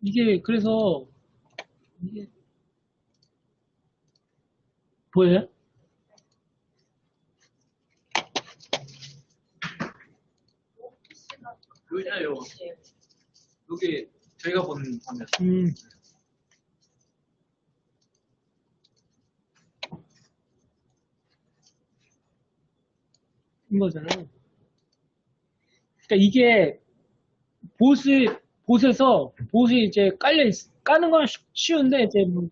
이게 그래서 이게 보여요? 여기요. 여기 저희가 본 화면. 이거잖아요. 그러니까 이게 보스이 이제 까는 건 쉬운데, 이제 뭐,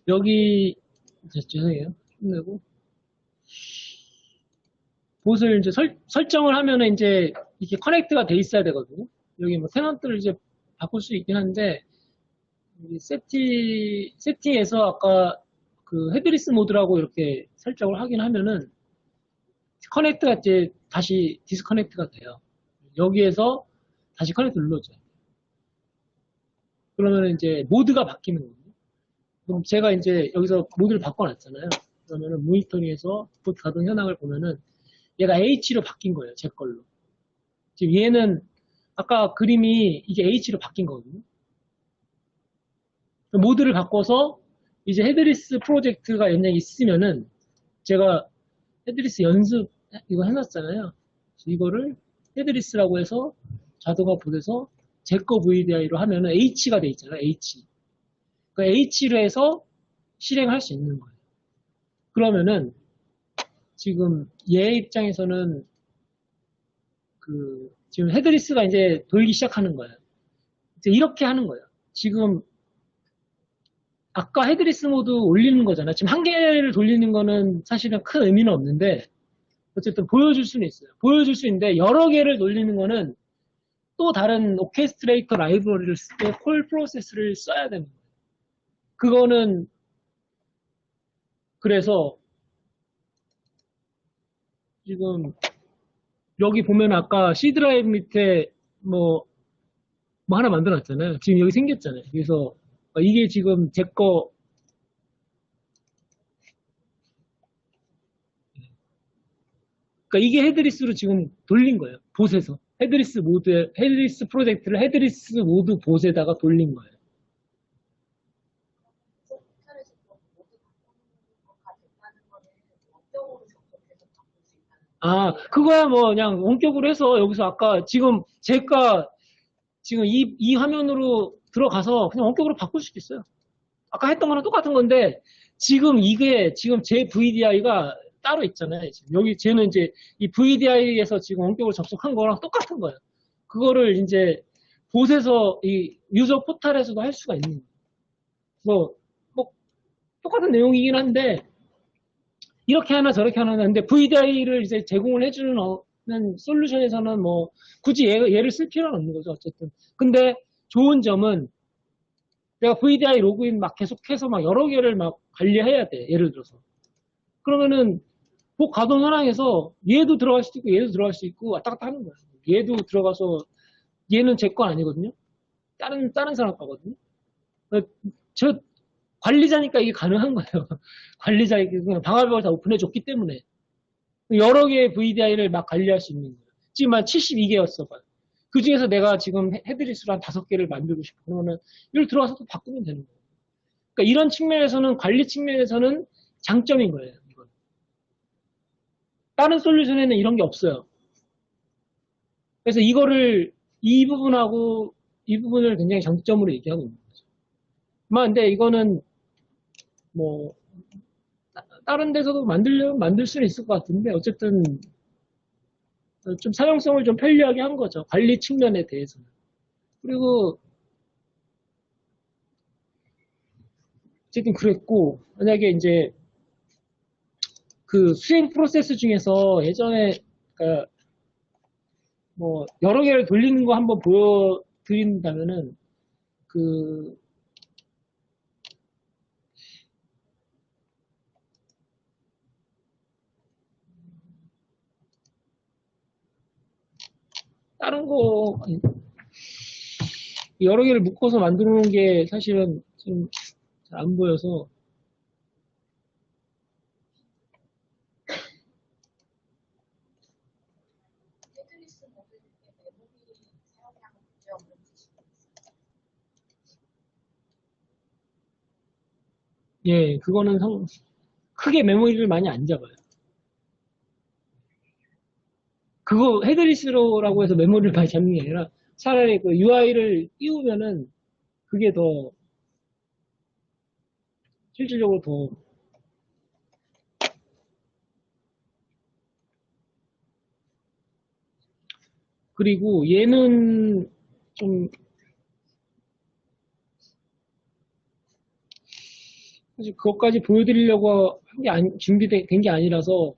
여기, 죄송해요. 힘내고. 보스를 이제 설정을 하면은 이제 이게 커넥트가 돼 있어야 되거든요. 여기 뭐 테넌트를 이제 바꿀 수 있긴 한데, 세팅에서 아까 그 헤드리스 모드라고 이렇게 설정을 하긴 하면은, 커넥트가 이제 다시 디스커넥트가 돼요. 여기에서 다시 커넥트 눌러줘요. 그러면 이제 모드가 바뀌는 거거든요. 그럼 제가 이제 여기서 모드를 바꿔놨잖아요. 그러면은 모니터링에서 봇 가동 현황을 보면은 얘가 H로 바뀐 거예요. 제 걸로. 지금 얘는 아까 그림이 이게 H로 바뀐 거거든요. 모드를 바꿔서 이제 헤드리스 프로젝트가 연장이 있으면은 제가 헤드리스 연습 이거 해놨잖아요. 이거를 헤드리스라고 해서 자동화 봇에서 제 거 VDI로 하면은 H가 돼 있잖아요. H. 그 H로 해서 실행할 수 있는 거예요. 그러면은 지금 얘 입장에서는 지금 헤드리스가 이제 돌기 시작하는 거예요. 이제 이렇게 하는 거예요. 지금 아까 헤드리스 모드 올리는 거잖아요. 지금 한 개를 돌리는 거는 사실은 큰 의미는 없는데 어쨌든 보여줄 수는 있어요. 보여줄 수 있는데 여러 개를 돌리는 거는 또 다른 오케스트레이터 라이브러리를 쓸 때 콜 프로세스를 써야 되는 거예요. 그거는 그래서 지금 여기 보면 아까 C 드라이브 밑에 뭐 하나 만들어놨잖아요. 지금 여기 생겼잖아요. 그래서 이게 지금 제 거 그러니까 이게 헤드리스로 지금 돌린 거예요. 봇에서 헤드리스 프로젝트를 헤드리스 모드 봇에다가 돌린 거예요. 아, 그거야 뭐 그냥 원격으로 해서 여기서 아까 지금 제가 지금 이 화면으로 들어가서 그냥 원격으로 바꿀 수도 있어요. 아까 했던 거랑 똑같은 건데 지금 이게 지금 제 VDI가 따로 있잖아요. 지금 여기 쟤는 이제 이 VDI에서 지금 원격으로 접속한 거랑 똑같은 거예요. 그거를 이제 봇에서 이 유저 포탈에서도 할 수가 있는 거예요. 뭐 똑같은 내용이긴 한데 이렇게 하나 저렇게 하나 근데 VDI를 이제 제공을 해주는 솔루션에서는 뭐 굳이 얘를 쓸 필요는 없는 거죠. 어쨌든. 근데 좋은 점은 내가 VDI 로그인 막 계속해서 막 여러 개를 막 관리해야 돼. 예를 들어서. 그러면은 뭐 가동 현황에서 얘도 들어갈 수도 있고 얘도 들어갈 수 있고 왔다 갔다 하는 거야. 얘도 들어가서 얘는 제 거 아니거든요. 다른 사람 거거든요. 저 관리자니까 이게 가능한 거예요. 관리자에게 그냥 방화벽을 다 오픈해줬기 때문에 여러 개의 VDI를 막 관리할 수 있는 거예요. 지금 한 72개였어. 그 중에서 내가 지금 헤드리스로 한 5개를 만들고 싶어. 그러면 이걸 들어와서 또 바꾸면 되는 거예요. 그러니까 이런 측면에서는 관리 측면에서는 장점인 거예요. 이건. 다른 솔루션에는 이런 게 없어요. 그래서 이 부분하고 이 부분을 굉장히 장점으로 얘기하고 있는 거죠. 근데 이거는 뭐 다른 데서도 만들려면 만들 수는 있을 것 같은데 어쨌든 좀 사용성을 좀 편리하게 한 거죠. 관리 측면에 대해서는. 그리고 어쨌든 그랬고 만약에 이제 그 수행 프로세스 중에서 예전에 그러니까 뭐 여러 개를 돌리는 거 한번 보여드린다면은 그 다른 거 여러 개를 묶어서 만들어 놓은 게 사실은 좀 잘 안 보여서 예, 그거는 크게 메모리를 많이 안 잡아요. 그거 헤드리스로라고 해서 메모리를 많이 잡는 게 아니라 차라리 그 UI를 띄우면은 그게 더 실질적으로 더 그리고 얘는 좀 사실 그것까지 보여드리려고 한 게 준비된 게 아니라서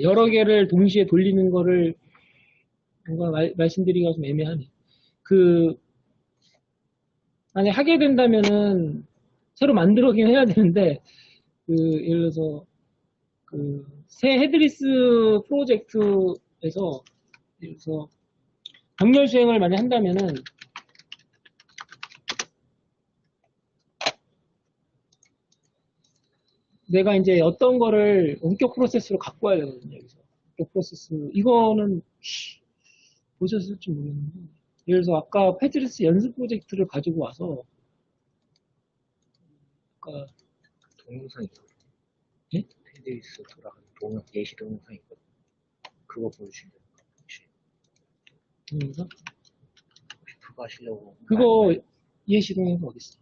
여러 개를 동시에 돌리는 거를 뭔가 말씀드리기가 좀 애매하네. 만약에 하게 된다면은 새로 만들어긴 해야 되는데 예를 들어서 새 헤드리스 프로젝트에서 예를 들어서 병렬 수행을 만약 한다면은 내가 이제 어떤 거를 원격 프로세스로 갖고 와야 되거든요. 여기서 원격 프로세스 이거는 보셨을지 모르겠는데 예를 들어서 아까 헤드리스 연습 프로젝트를 가지고 와서 아까 동영상이 있거든. 예? 헤드리스 돌아가는 예시 동영상이 있거든. 그거 보여주시면 됩니다. 혹시 동영상? 그거 하시려고. 그거 예시 동영상 어디 있어?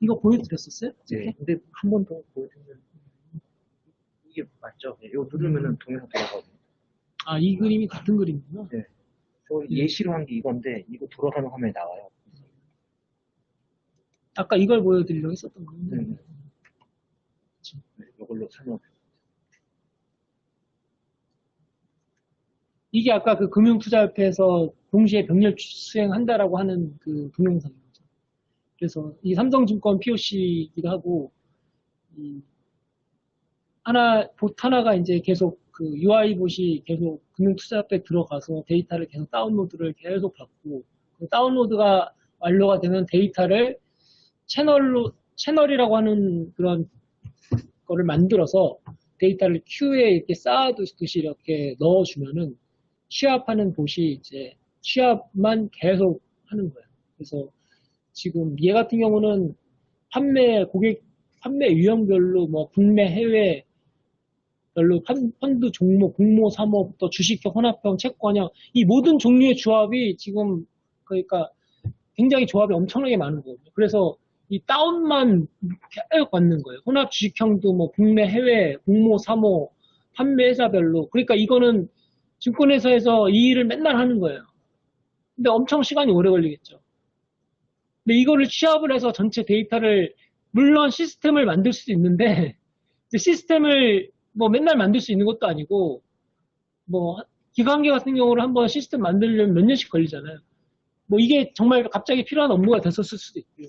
이거 보여드렸었어요? 네. 근데 한 번 더 보여주면 이게 맞죠? 네, 이거 누르면은 동영상 돌아가거든요. 아, 이 그림이 같은 그림이구나. 네. 저 예시로 한 게 이건데 이거 돌아가는 화면에 나와요. 아까 이걸 보여드리려고 했었던 건데. 네. 네, 이걸로 설명. 이게 아까 그 금융투자협회에서 동시에 병렬 수행한다라고 하는 그 동영상이죠. 그래서 이 삼성증권 POC이기도 하고, 봇 하나가 이제 계속 그 UI 봇이 계속 금융투자협회에 들어가서 데이터를 계속 다운로드를 계속 받고, 그 다운로드가 완료가 되면 데이터를 채널이라고 하는 그런 거를 만들어서 데이터를 큐에 이렇게 쌓아두듯이 이렇게 넣어주면은 취합하는 봇이 이제 취합만 계속 하는 거예요. 그래서 지금 얘 같은 경우는 판매 유형별로 뭐 국내 해외 별로 펀드 종목, 공모, 사모부터 주식형, 혼합형, 채권형 이 모든 종류의 조합이 지금 그러니까 굉장히 조합이 엄청나게 많은 거거든요. 그래서 이 다운만 계속 받는 거예요. 혼합 주식형도 뭐 국내 해외 공모, 사모, 판매 회사별로 그러니까 이거는 증권회사에서 이 일을 맨날 하는 거예요. 근데 엄청 시간이 오래 걸리겠죠. 근데 이거를 취합을 해서 전체 데이터를 물론 시스템을 만들 수도 있는데 시스템을 뭐 맨날 만들 수 있는 것도 아니고 뭐 기관계 같은 경우는 한번 시스템 만들려면 몇 년씩 걸리잖아요. 뭐 이게 정말 갑자기 필요한 업무가 됐었을 수도 있고요.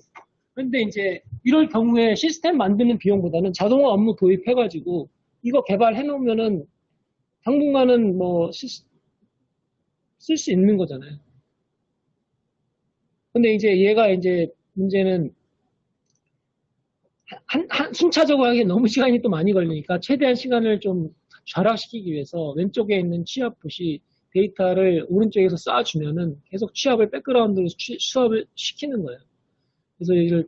그런데 이제 이럴 경우에 시스템 만드는 비용보다는 자동화 업무 도입해가지고 이거 개발해 놓으면은 당분간은 뭐 쓸 수 있는 거잖아요. 근데 이제 얘가 이제 문제는 순차적으로 하기에 너무 시간이 또 많이 걸리니까 최대한 시간을 좀 절약시키기 위해서 왼쪽에 있는 취합 봇이 데이터를 오른쪽에서 쌓아주면은 계속 취합을 백그라운드로 취합을 시키는 거예요. 그래서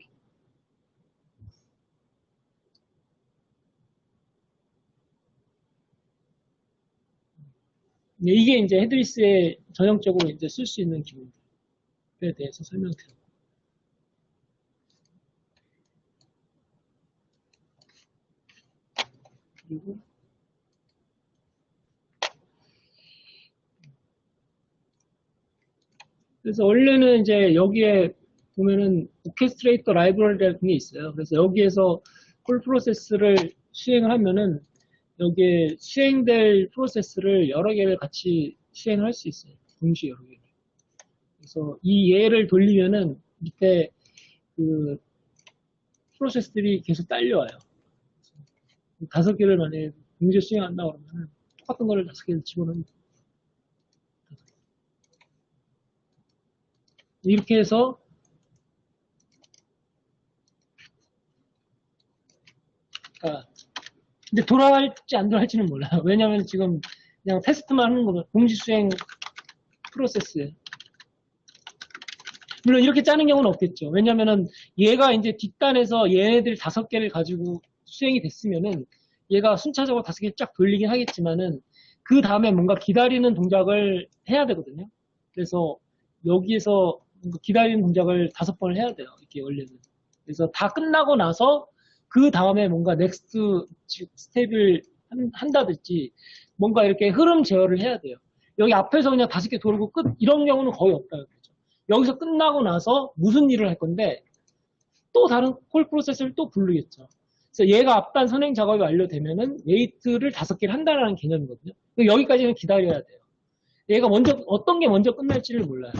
이게 이제 헤드리스에 전형적으로 이제 쓸 수 있는 기능들에 대해서 설명드렸고. 그리고 그래서 원래는 이제 여기에 보면은 오케스트레이터 라이브러리 같은 게 있어요. 그래서 여기에서 콜 프로세스를 수행을 하면은 여기에 수행될 프로세스를 여러 개를 같이 수행을 할 수 있어요. 동시에 여러 개를. 그래서 이 예를 돌리면은 밑에 그 프로세스들이 계속 딸려와요. 5개를 만약에 동시에 수행한다 그러면 똑같은 거를 5개를 집어넣으면 이렇게 해서 근데 돌아갈지 안 돌아갈지는 몰라요. 왜냐면 지금 그냥 테스트만 하는 거면 동시 수행 프로세스. 물론 이렇게 짜는 경우는 없겠죠. 왜냐면은 얘가 이제 뒷단에서 얘네들 5개를 가지고 수행이 됐으면은 얘가 순차적으로 5개 쫙 돌리긴 하겠지만은 그 다음에 뭔가 기다리는 동작을 해야 되거든요. 그래서 여기에서 기다리는 동작을 5번을 해야 돼요. 이렇게 원래는. 그래서 다 끝나고 나서 그 다음에 뭔가 넥스트 스텝을 한다든지 뭔가 이렇게 흐름 제어를 해야 돼요. 여기 앞에서 그냥 5개 돌고 끝 이런 경우는 거의 없다. 그렇죠? 여기서 끝나고 나서 무슨 일을 할 건데 또 다른 콜 프로세스를 또 부르겠죠. 그래서 얘가 앞단 선행 작업이 완료되면은 웨이트를 5개를 한다는 개념이거든요. 여기까지는 기다려야 돼요. 얘가 먼저 어떤 게 먼저 끝날지를 몰라요.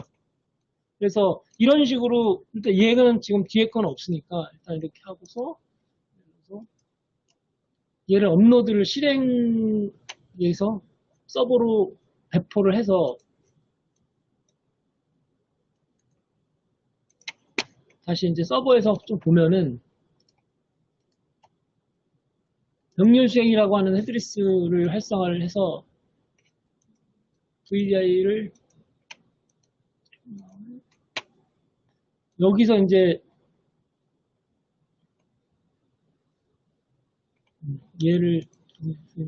그래서 이런 식으로 일단 얘는 지금 뒤에 건 없으니까 일단 이렇게 하고서 얘를 업로드를 실행해서 서버로 배포를 해서 다시 이제 서버에서 좀 보면은 병렬 수행이라고 하는 헤드리스를 활성화를 해서 VDI를 여기서 이제 얘를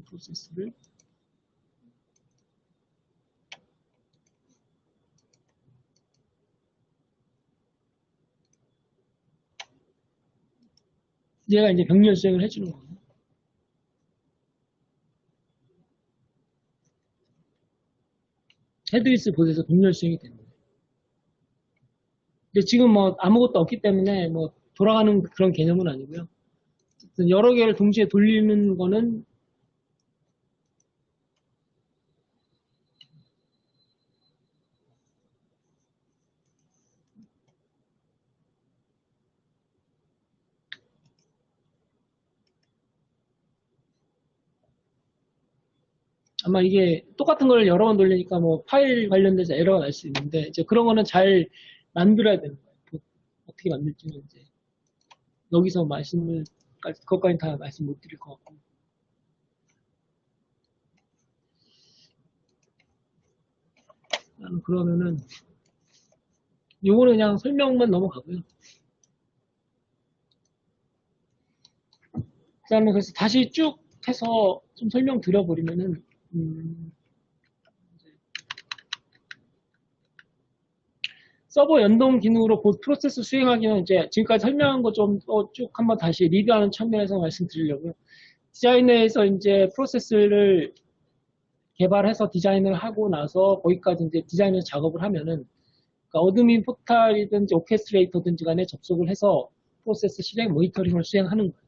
프로세스를 얘가 이제 병렬 수행을 해주는 거예요. 헤드리스 보드에서 병렬 수행이 됩니다. 근데 지금 뭐 아무것도 없기 때문에 뭐 돌아가는 그런 개념은 아니고요. 여러 개를 동시에 돌리는 거는 아마 이게 똑같은 걸 여러 번 돌리니까 뭐 파일 관련돼서 에러가 날 수 있는데 이제 그런 거는 잘 만들어야 되는 거예요. 어떻게 만들지는 이제 여기서 말씀을 그것까지 다 말씀 못 드릴 것 같고. 그러면은 요거는 그냥 설명만 넘어가고요. 그다음에 그래서 다시 쭉 해서 좀 설명 드려버리면은 서버 연동 기능으로 보 프로세스 수행하기는 이제 지금까지 설명한 거 좀 쭉 한번 다시 리뷰하는 측면에서 말씀드리려고요. 디자이너에서 이제 프로세스를 개발해서 디자인을 하고 나서 거기까지 이제 디자인을 작업을 하면은 그러니까 어드민 포탈이든지 오케스트레이터든지 간에 접속을 해서 프로세스 실행 모니터링을 수행하는 거예요.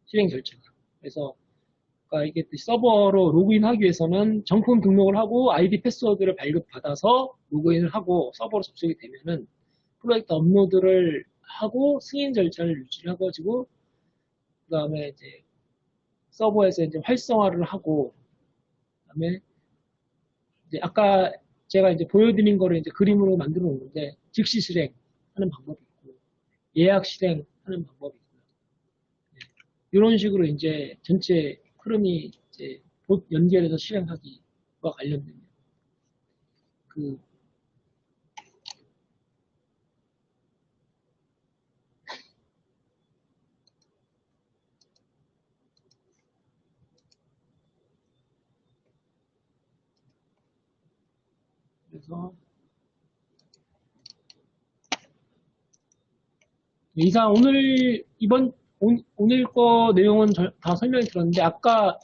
실행 절차가. 그래서 그러니까 이게 서버로 로그인하기 위해서는 정품 등록을 하고 아이디 패스워드를 발급받아서 로그인을 하고 서버로 접속이 되면은 프로젝트 업로드를 하고 승인 절차를 유지를 해가지고 그 다음에 이제 서버에서 이제 활성화를 하고 그다음에 이제 아까 제가 이제 보여드린 거를 이제 그림으로 만들어 놓는데 즉시 실행하는 방법이 있고 예약 실행하는 방법이 있고요. 네. 이런 식으로 이제 전체 흐름이 이제 봇 연결해서 실행하기와 관련된 그래서 이상 오늘 거 내용은 다 설명이 들었는데 아까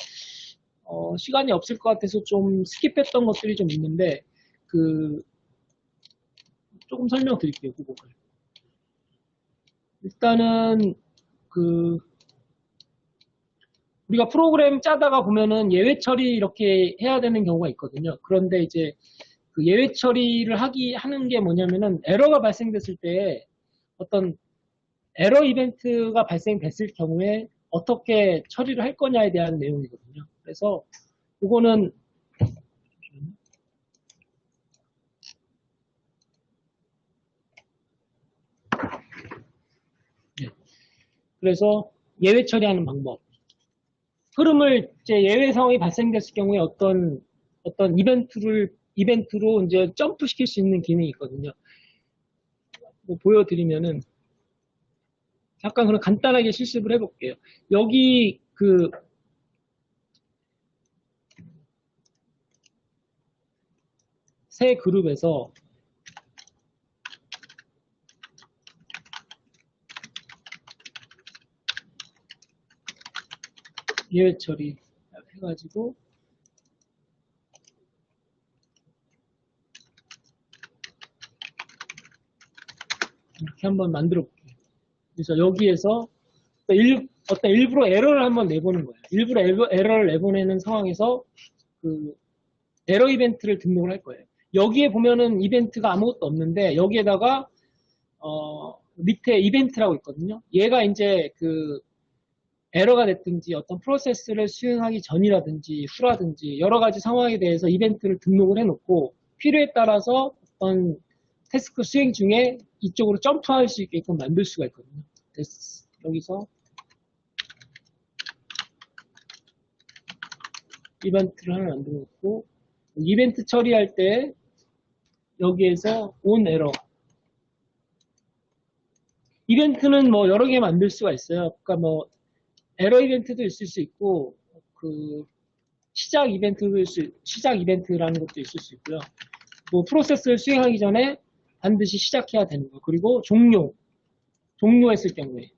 시간이 없을 것 같아서 좀 스킵했던 것들이 좀 있는데 조금 설명드릴게요. 그거를. 일단은 우리가 프로그램 짜다가 보면은 예외 처리 이렇게 해야 되는 경우가 있거든요. 그런데 이제 그 예외 처리를 하는 게 뭐냐면은 에러가 발생됐을 때 어떤 에러 이벤트가 발생됐을 경우에 어떻게 처리를 할 거냐에 대한 내용이거든요. 그래서 이거는 네. 그래서 예외 처리하는 방법. 흐름을 이제 예외 상황이 발생됐을 경우에 어떤 이벤트로 이제 점프 시킬 수 있는 기능이 있거든요. 뭐 보여드리면은 잠깐 그럼 간단하게 실습을 해볼게요. 여기 그 세 그룹에서 예외 처리 해가지고 이렇게 한번 만들어 볼게요. 그래서 여기에서 어떤 일부러 에러를 한번 내보는 거예요. 일부러 에러를 내보내는 상황에서 그 에러 이벤트를 등록을 할 거예요. 여기에 보면은 이벤트가 아무것도 없는데 여기에다가 밑에 이벤트라고 있거든요. 얘가 이제 그 에러가 됐든지 어떤 프로세스를 수행하기 전이라든지 후라든지 여러 가지 상황에 대해서 이벤트를 등록을 해놓고 필요에 따라서 어떤 태스크 수행 중에 이쪽으로 점프할 수 있게끔 만들 수가 있거든요. 됐어. 여기서 이벤트를 하나 만들어 놓고 이벤트 처리할 때 여기에서 on 에러 이벤트는 뭐 여러 개 만들 수가 있어요. 그러니까 뭐 에러 이벤트도 있을 수 있고 그 시작 이벤트라는 것도 있을 수 있고요. 뭐 프로세스를 수행하기 전에 반드시 시작해야 되는 거. 그리고 종료했을 경우에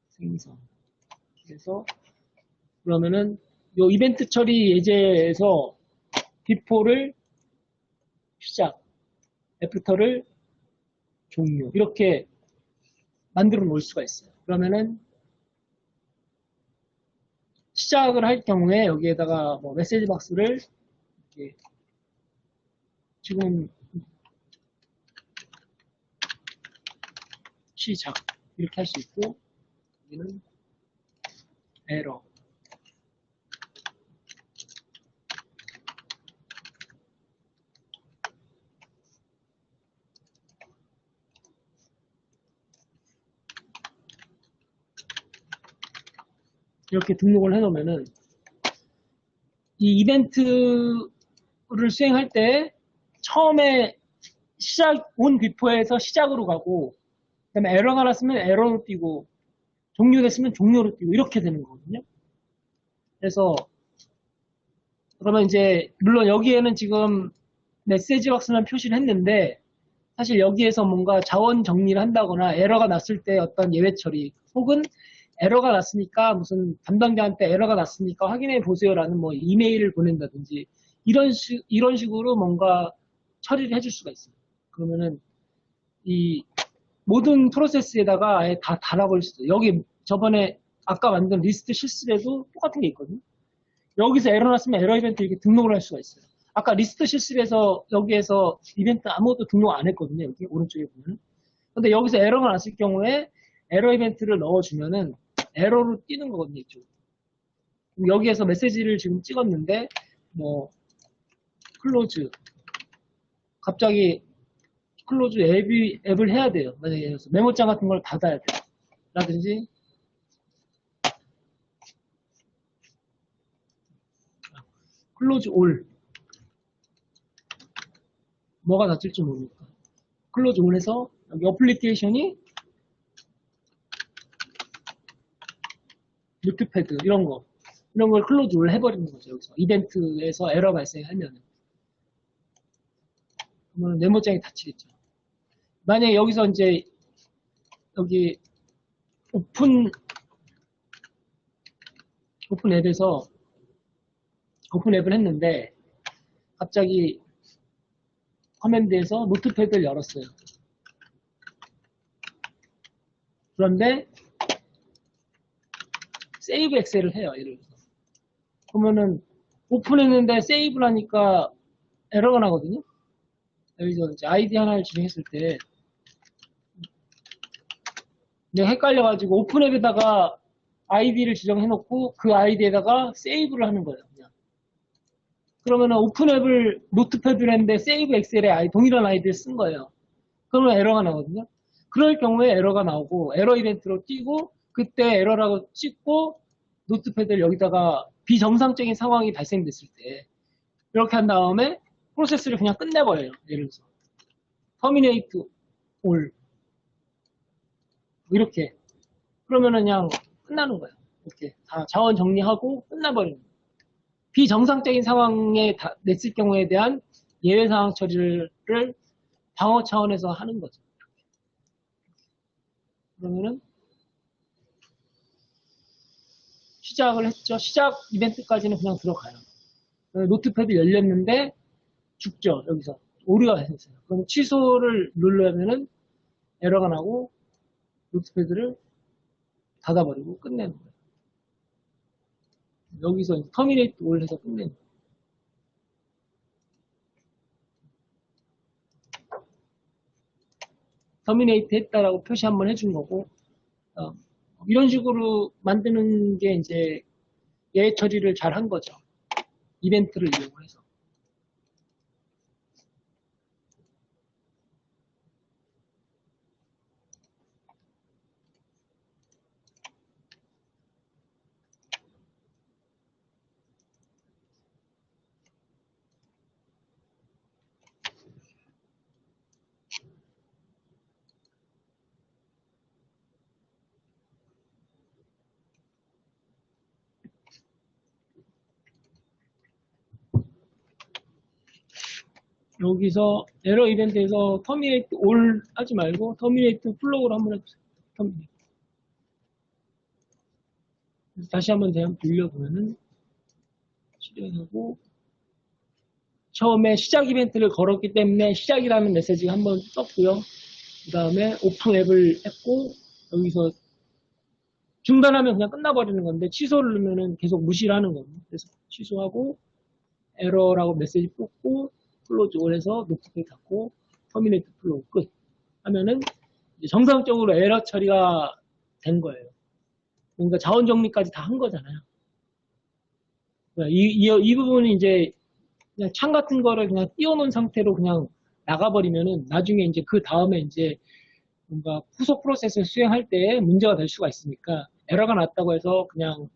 생성. 그래서 그러면은 요 이벤트 처리 예제에서 before를 시작, after를 종료 이렇게 만들어 놓을 수가 있어요. 그러면은 시작을 할 경우에 여기에다가 뭐 메시지 박스를 이렇게 지금 시작 이렇게 할 수 있고 여기는 에러 이렇게 등록을 해놓으면은 이 이벤트를 수행할 때 처음에 온 비포에서 시작으로 가고 그다음에 에러가 났으면 에러로 띄고 종료됐으면 종료로 띄고 이렇게 되는 거거든요. 그래서 그러면 이제 물론 여기에는 지금 메시지 박스만 표시를 했는데 사실 여기에서 뭔가 자원 정리를 한다거나 에러가 났을 때 어떤 예외 처리 혹은 에러가 났으니까 무슨 담당자한테 에러가 났으니까 확인해 보세요라는 뭐 이메일을 보낸다든지 이런 식으로 뭔가 처리를 해줄 수가 있어요. 그러면은 이 모든 프로세스에다가 아예 다 달아버릴 수도 있어요. 여기 저번에 아까 만든 리스트 실습에도 똑같은 게 있거든요. 여기서 에러 났으면 에러 이벤트 이렇게 등록을 할 수가 있어요. 아까 리스트 실습에서 여기에서 이벤트 아무것도 등록 안 했거든요. 여기 오른쪽에 보면. 근데 여기서 에러가 났을 경우에 에러 이벤트를 넣어주면은 에러로 띄는 거거든요. 이쪽. 여기에서 메시지를 지금 찍었는데 뭐 클로즈 갑자기 클로즈 앱을 해야 돼요. 만약에 메모장 같은 걸 닫아야 돼요. 라든지 클로즈 올 뭐가 닫힐지 모르니까 클로즈 올 해서 여기 어플리케이션이 노트패드 이런 걸 클로즈 올 해버리는 거죠. 여기서 이벤트에서 에러 발생하면은 그러면 메모장이 닫히겠죠. 만약에 여기서 이제 여기 오픈 앱에서 오픈 앱을 했는데 갑자기 커맨드에서 노트패드를 열었어요. 그런데 세이브 엑셀을 해요. 예를 들어서. 그러면은 오픈했는데 세이브를 하니까 에러가 나거든요. 여기서 이제 아이디 하나를 지정했을 때 내가 헷갈려가지고 오픈앱에다가 아이디를 지정해놓고 그 아이디에다가 세이브를 하는 거예요. 그냥. 그러면은 오픈앱을 노트패드로 했는데 세이브 엑셀에 동일한 아이디를 쓴 거예요. 그러면 에러가 나거든요. 그럴 경우에 에러가 나오고 에러 이벤트로 띄고 그때 에러라고 찍고 노트패드를 여기다가 비정상적인 상황이 발생됐을 때 이렇게 한 다음에 프로세스를 그냥 끝내버려요. 예를 들어서 terminate all 이렇게 그러면은 그냥 끝나는 거예요. 이렇게 다 자원 정리하고 끝나버리는 거예요. 비정상적인 상황에 냈을 경우에 대한 예외 상황 처리를 방어 차원에서 하는 거죠. 그러면은 시작을 했죠. 시작 이벤트까지는 그냥 들어가요. 노트패드 열렸는데 죽죠. 여기서 오류가 생겼어요. 그럼 취소를 누르면은 에러가 나고 노트패드를 닫아버리고 끝내는 거예요. 여기서 터미네이트 올 해서 끝내는 거예요. 터미네이트 했다라고 표시 한번 해준 거고 이런 식으로 만드는 게 이제 예외 처리를 잘 한 거죠. 이벤트를 이용해서. 여기서 에러 이벤트에서 터미네이트 올 하지 말고 터미네이트 플로우로 한번 해보세요. 터미네이트. 다시 한번 돌려보면은 실행하고 처음에 시작 이벤트를 걸었기 때문에 시작이라는 메시지가 한번 떴고요. 그 다음에 오픈 앱을 했고 여기서 중단하면 그냥 끝나버리는 건데 취소를 누르면은 계속 무시를 하는 거예요. 그래서 취소하고 에러라고 메시지 뽑고 클로즈 올 해서 노트패드 닫고 터미네이트 플로우 끝 하면은 이제 정상적으로 에러 처리가 된 거예요. 그러니까 자원 정리까지 다 한 거잖아요. 이 부분이 이제 그냥 창 같은 거를 그냥 띄워놓은 상태로 그냥 나가버리면은 나중에 이제 그 다음에 이제 뭔가 후속 프로세스를 수행할 때 문제가 될 수가 있으니까 에러가 났다고 해서 그냥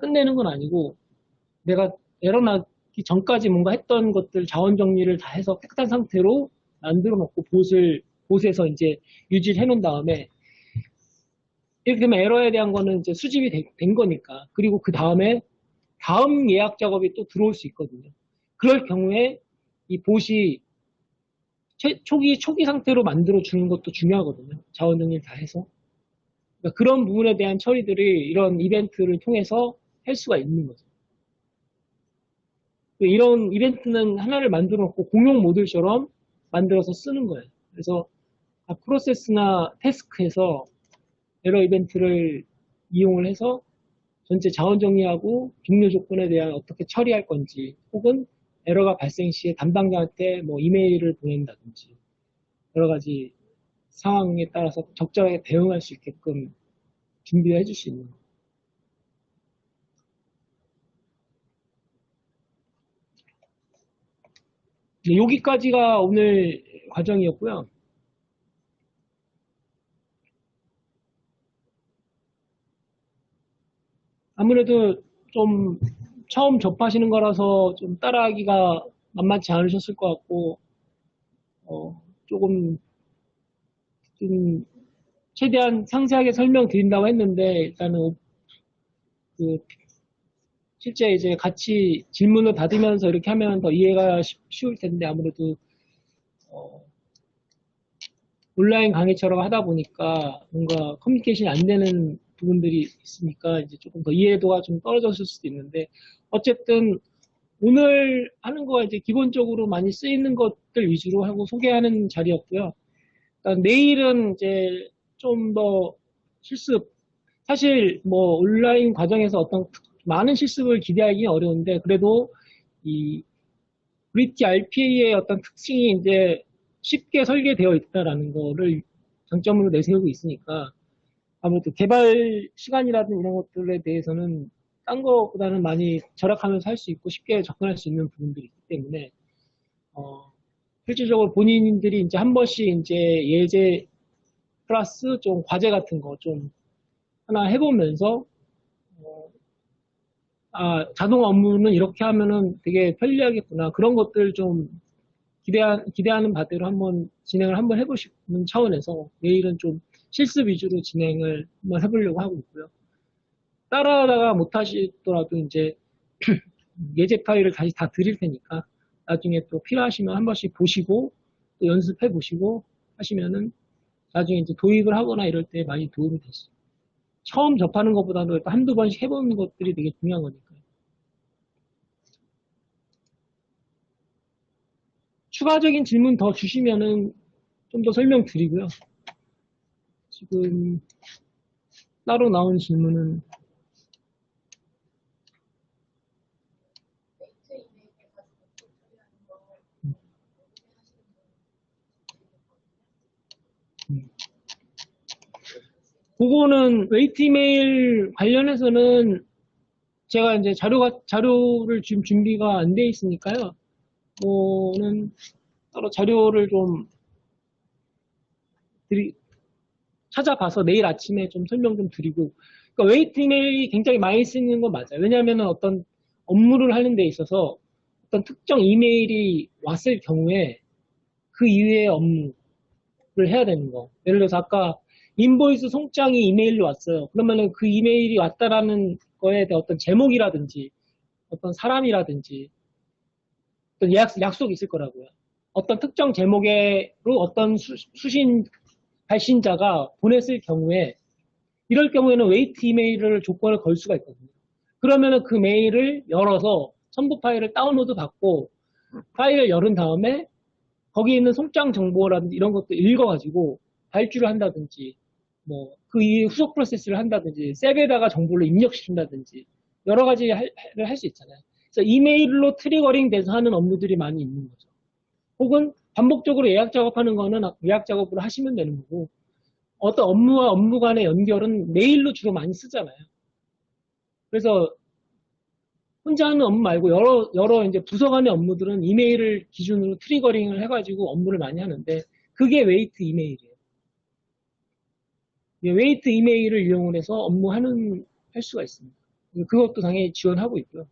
끝내는 건 아니고 내가 에러 나기 전까지 뭔가 했던 것들 자원 정리를 다 해서 깨끗한 상태로 만들어 놓고 봇에서 이제 유지를 해놓은 다음에 이렇게 되면 에러에 대한 거는 이제 수집이 된 거니까 그리고 그 다음에 다음 예약 작업이 또 들어올 수 있거든요. 그럴 경우에 이 봇이 초기 상태로 만들어 주는 것도 중요하거든요. 자원 정리를 다 해서. 그러니까 그런 부분에 대한 처리들이 이런 이벤트를 통해서 할 수가 있는 거죠. 이런 이벤트는 하나를 만들어 놓고 공용 모듈처럼 만들어서 쓰는 거예요. 그래서 프로세스나 태스크에서 에러 이벤트를 이용을 해서 전체 자원 정리하고 종료 조건에 대한 어떻게 처리할 건지 혹은 에러가 발생 시에 담당자한테 뭐 이메일을 보낸다든지 여러 가지 상황에 따라서 적절하게 대응할 수 있게끔 준비를 해줄 수 있는 거예요. 네, 여기까지가 오늘 과정이었고요. 아무래도 좀 처음 접하시는 거라서 좀 따라하기가 만만치 않으셨을 것 같고 조금 좀 최대한 상세하게 설명드린다고 했는데 일단은 실제 이제 같이 질문을 받으면서 이렇게 하면 더 이해가 쉬울 텐데 아무래도 온라인 강의처럼 하다 보니까 뭔가 커뮤니케이션이 안 되는 부분들이 있으니까 이제 조금 더 이해도가 좀 떨어졌을 수도 있는데 어쨌든 오늘 하는 거가 이제 기본적으로 많이 쓰이는 것들 위주로 하고 소개하는 자리였고요. 그러니까 내일은 이제 좀 더 실습 사실 뭐 온라인 과정에서 어떤 많은 실습을 기대하기는 어려운데 그래도 이 브릿지 RPA의 어떤 특징이 이제 쉽게 설계되어 있다라는 거를 장점으로 내세우고 있으니까 아무래도 개발 시간이라든 이런 것들에 대해서는 딴 거보다는 많이 절약하면서 할 수 있고 쉽게 접근할 수 있는 부분들이 있기 때문에 실질적으로 본인들이 이제 한 번씩 이제 예제 플러스 좀 과제 같은 거 좀 하나 해보면서 자동 업무는 이렇게 하면은 되게 편리하겠구나. 그런 것들 좀 기대하는 바대로 한번 진행을 한번 해보시는 차원에서 내일은 좀 실습 위주로 진행을 한번 해보려고 하고 있고요. 따라하다가 못하시더라도 이제 예제 파일을 다시 다 드릴 테니까 나중에 또 필요하시면 한 번씩 보시고 또 연습해 보시고 하시면은 나중에 이제 도입을 하거나 이럴 때 많이 도움이 됐어요. 처음 접하는 것보다도 한두 번씩 해보는 것들이 되게 중요한 거니까요. 추가적인 질문 더 주시면은 좀 더 설명드리고요. 지금 따로 나온 질문은 그거는 웨이트 이메일 관련해서는 제가 이제 자료를 지금 준비가 안 돼 있으니까요. 뭐는 따로 자료를 좀 찾아봐서 내일 아침에 좀 설명 좀 드리고, 그러니까 웨이트 이메일이 굉장히 많이 쓰이는 건 맞아요. 왜냐하면 어떤 업무를 하는 데 있어서 어떤 특정 이메일이 왔을 경우에 그 이외의 업무를 해야 되는 거. 예를 들어서 아까 인보이스 송장이 이메일로 왔어요. 그러면은 그 이메일이 왔다라는 거에 대한 어떤 제목이라든지 어떤 사람이라든지 어떤 약속이 있을 거라고요. 어떤 특정 제목으로 어떤 수신 발신자가 보냈을 경우에 이럴 경우에는 웨이트 이메일을 조건을 걸 수가 있거든요. 그러면은 그 메일을 열어서 첨부 파일을 다운로드 받고 파일을 열은 다음에 거기 있는 송장 정보라든지 이런 것도 읽어가지고 발주를 한다든지 뭐 그 이후에 후속 프로세스를 한다든지 셉에다가 정보를 입력시킨다든지 여러 가지를 할 수 있잖아요. 그래서 이메일로 트리거링 돼서 하는 업무들이 많이 있는 거죠. 혹은 반복적으로 예약 작업하는 거는 예약 작업으로 하시면 되는 거고 어떤 업무와 업무 간의 연결은 메일로 주로 많이 쓰잖아요. 그래서 혼자 하는 업무 말고 여러 이제 부서 간의 업무들은 이메일을 기준으로 트리거링을 해가지고 업무를 많이 하는데 그게 웨이트 이메일이에요. 웨이트 이메일을 이용을 해서 할 수가 있습니다. 그것도 당연히 지원하고 있고요.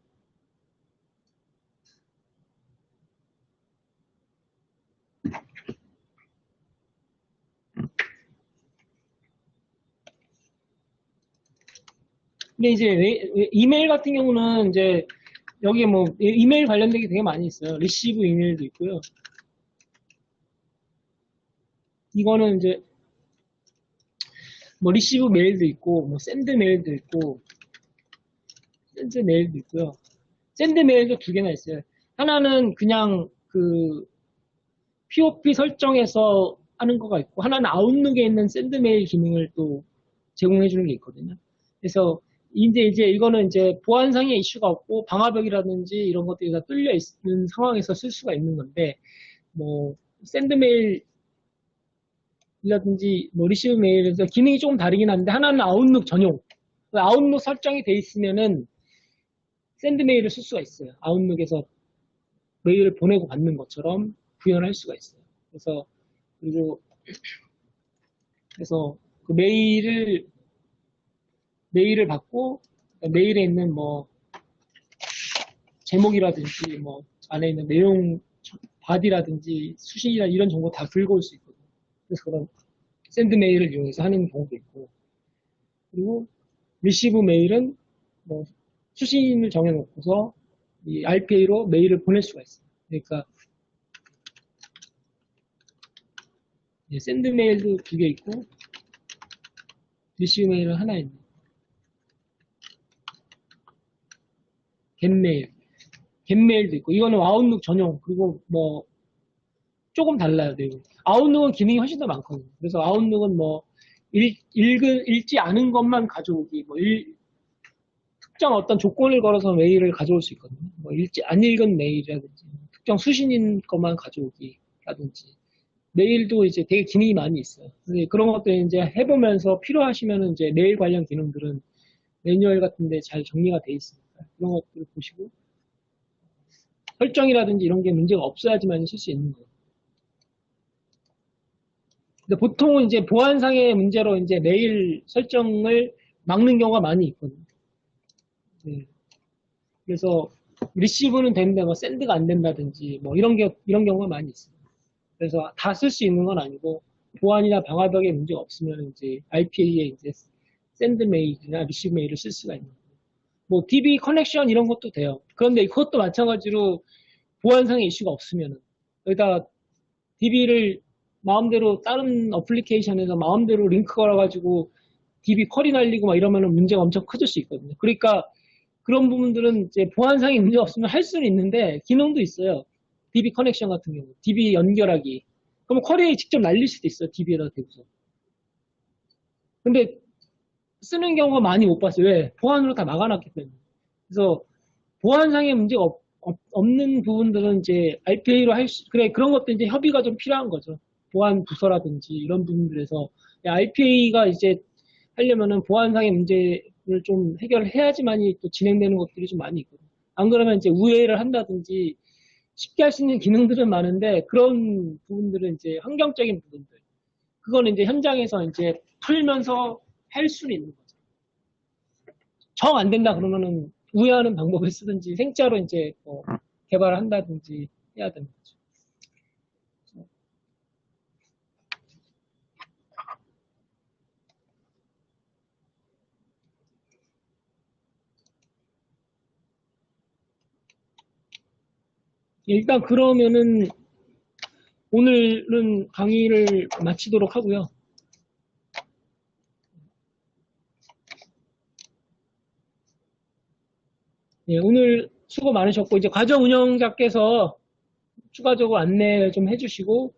근데 이제 이메일 같은 경우는 이제 여기 뭐 이메일 관련된 게 되게 많이 있어요. 리시브 이메일도 있고요. 이거는 이제 뭐 리시브 메일도 있고 뭐 샌드 메일도 있고 샌드 메일도 있고요. 샌드 메일도 두 개나 있어요. 하나는 그냥 그 POP 설정해서 하는 거가 있고 하나는 아웃룩에 있는 샌드 메일 기능을 또 제공해 주는 게 있거든요. 그래서 이제 이거는 이제 보안상의 이슈가 없고 방화벽이라든지 이런 것들이 다 뚫려 있는 상황에서 쓸 수가 있는 건데 뭐 샌드 메일이라든지 뭐 리시브 메일에서 기능이 조금 다르긴 한데 하나는 아웃룩 전용. 아웃룩 설정이 돼 있으면은 샌드 메일을 쓸 수가 있어요. 아웃룩에서 메일을 보내고 받는 것처럼 구현할 수가 있어요. 그래서 그 메일을 받고 메일에 있는 뭐 제목이라든지 뭐 안에 있는 내용 바디라든지 수신이나 이런 정보 다 들고 올 수 있거든요. 그래서 그런 샌드 메일을 이용해서 하는 경우도 있고 그리고 리시브 메일은 뭐 수신을 정해놓고서 이 RPA로 메일을 보낼 수가 있어요. 그러니까 샌드 메일도 두 개 있고 리시브 메일은 하나 있네. 겟메일도 있고 이거는 아웃룩 전용 그리고 뭐 조금 달라요. 내용. 아웃룩은 기능이 훨씬 더 많거든요. 그래서 아웃룩은 뭐 읽지 않은 것만 가져오기 뭐 특정 어떤 조건을 걸어서 메일을 가져올 수 있거든요. 뭐 안 읽은 메일이라든지 특정 수신인 것만 가져오기라든지 메일도 이제 되게 기능이 많이 있어요. 근데 그런 것들 이제 해보면서 필요하시면은 이제 메일 관련 기능들은 매뉴얼 같은데 잘 정리가 돼 있으니까 그런 것들 보시고 설정이라든지 이런 게 문제가 없어야지만 쓸 수 있는 거예요. 근데 보통은 이제 보안상의 문제로 이제 메일 설정을 막는 경우가 많이 있거든요. 네. 그래서 리시브는 되는데 뭐 샌드가 안 된다든지 뭐 이런 경우가 많이 있어요. 그래서 다 쓸 수 있는 건 아니고 보안이나 방화벽에 문제가 없으면 이제 RPA에 이제 샌드 메일이나 리시브 메일을 쓸 수가 있는 거예요. 뭐 DB 커넥션 이런 것도 돼요. 그런데 그것도 마찬가지로 보안상의 이슈가 없으면은 여기다 DB를 마음대로 다른 어플리케이션에서 마음대로 링크 걸어가지고 DB 쿼리 날리고 막 이러면은 문제가 엄청 커질 수 있거든요. 그러니까 그런 부분들은 이제 보안상의 문제가 없으면 할 수는 있는데 기능도 있어요. DB 커넥션 같은 경우, DB 연결하기. 그럼 쿼리에 직접 날릴 수도 있어요. DB에다 대고서. 근데 쓰는 경우가 많이 못 봤어요. 왜? 보안으로 다 막아놨기 때문에. 그래서 보안상의 문제가 없는 부분들은 이제 RPA로 그래, 그런 것도 이제 협의가 좀 필요한 거죠. 보안 부서라든지 이런 부분들에서 RPA가 이제 하려면은 보안상의 문제를 좀 해결해야지만이 또 진행되는 것들이 좀 많이 있거든요. 안 그러면 이제 우회를 한다든지 쉽게 할 수 있는 기능들은 많은데 그런 부분들은 이제 환경적인 부분들. 그거는 이제 현장에서 이제 풀면서 할 수는 있는 거죠. 정 안 된다 그러면은 우회하는 방법을 쓰든지 생짜로 이제 뭐 개발을 한다든지 해야 되는 거죠. 일단 그러면은 오늘은 강의를 마치도록 하고요. 예, 오늘 수고 많으셨고 이제 과정 운영자께서 추가적으로 안내 좀 해주시고